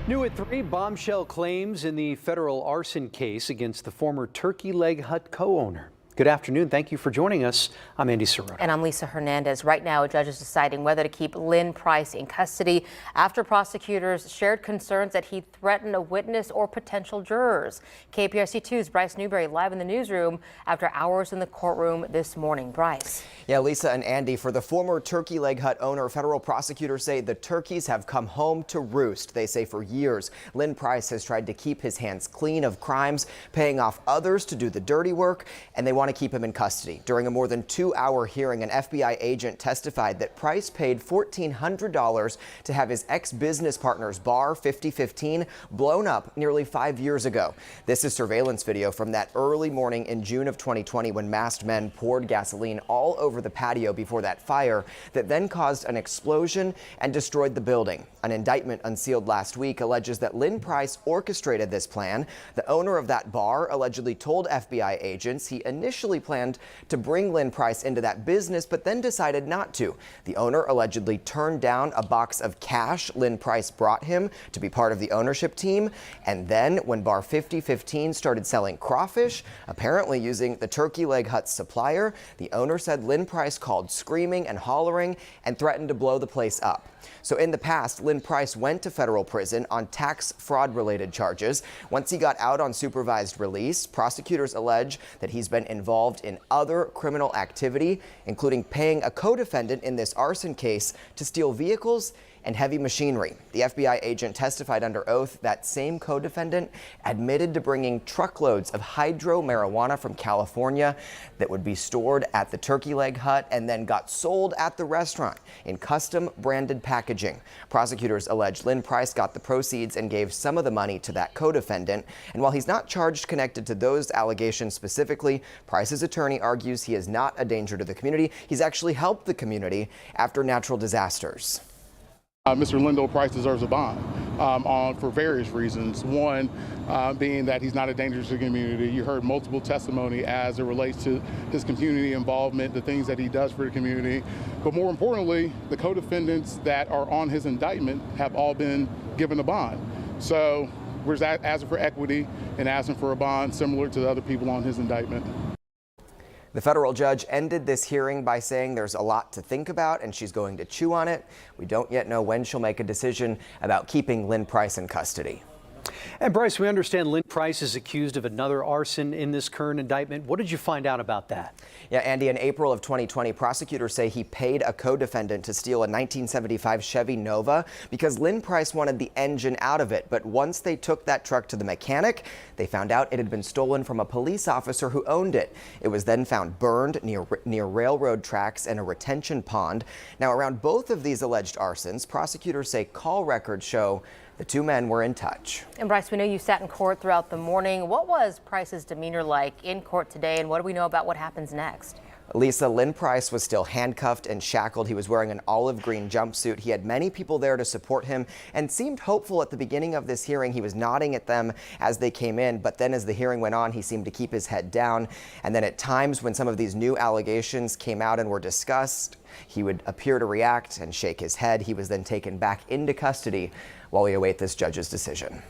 New at 3, bombshell claims in the federal arson case against the former Turkey Leg Hut co-owner. Good afternoon. Thank you for joining us. I'm Andy Serrano. And I'm Lisa Hernandez. Right now, a judge is deciding whether to keep Lynn Price in custody after prosecutors shared concerns that he threatened a witness or potential jurors. KPRC2's Bryce Newberry live in the newsroom after hours in the courtroom this morning. Bryce. Yeah, Lisa and Andy, for the former Turkey Leg Hut owner, federal prosecutors say the turkeys have come home to roost. They say for years, Lynn Price has tried to keep his hands clean of crimes, paying off others to do the dirty work, and they want to keep him in custody. During a more than 2-hour hearing, an FBI agent testified that Price paid $1,400 to have his ex-business partner's bar, 5015, blown up nearly 5 years ago. This is surveillance video from that early morning in June of 2020 when masked men poured gasoline all over the patio before that fire that then caused an explosion and destroyed the building. An indictment unsealed last week alleges that Lynn Price orchestrated this plan. The owner of that bar allegedly told FBI agents he initially planned to bring Lynn Price into that business, but then decided not to. The owner allegedly turned down a box of cash Lynn Price brought him to be part of the ownership team. And then when Bar 5015 started selling crawfish, apparently using the Turkey Leg Hut supplier, the owner said Lynn Price called screaming and hollering and threatened to blow the place up. So in the past, Lynn Price went to federal prison on tax fraud related charges. Once he got out on supervised release, prosecutors allege that he's been involved in other criminal activity, including paying a co-defendant in this arson case to steal vehicles and heavy machinery. The FBI agent testified under oath that same co-defendant admitted to bringing truckloads of hydro marijuana from California that would be stored at the Turkey Leg Hut and then got sold at the restaurant in custom branded packaging. Prosecutors allege Lynn Price got the proceeds and gave some of the money to that co-defendant. And while he's not charged connected to those allegations specifically, Price's attorney argues he is not a danger to the community. He's actually helped the community after natural disasters. Mr. Lyndell Price deserves a bond for various reasons. One being that he's not a danger to the community. You heard multiple testimony as it relates to his community involvement, the things that he does for the community. But more importantly, the co-defendants that are on his indictment have all been given a bond. So we're asking for equity and asking for a bond similar to the other people on his indictment. The federal judge ended this hearing by saying there's a lot to think about and she's going to chew on it. We don't yet know when she'll make a decision about keeping Lynn Price in custody. And Bryce, we understand Lynn Price is accused of another arson in this current indictment. What did you find out about that? Yeah, Andy, in April of 2020, prosecutors say he paid a co-defendant to steal a 1975 Chevy Nova because Lynn Price wanted the engine out of it. But once they took that truck to the mechanic, they found out it had been stolen from a police officer who owned it. It was then found burned near railroad tracks and a retention pond. Now, around both of these alleged arsons, prosecutors say call records show the two men were in touch. And Bryce, we know you sat in court throughout the morning. What was Price's demeanor like in court today, and what do we know about what happens next? Lisa, Lynn Price was still handcuffed and shackled. He was wearing an olive green jumpsuit. He had many people there to support him and seemed hopeful at the beginning of this hearing. He was nodding at them as they came in, but then as the hearing went on, he seemed to keep his head down. And then at times when some of these new allegations came out and were discussed, he would appear to react and shake his head. He was then taken back into custody while we await this judge's decision.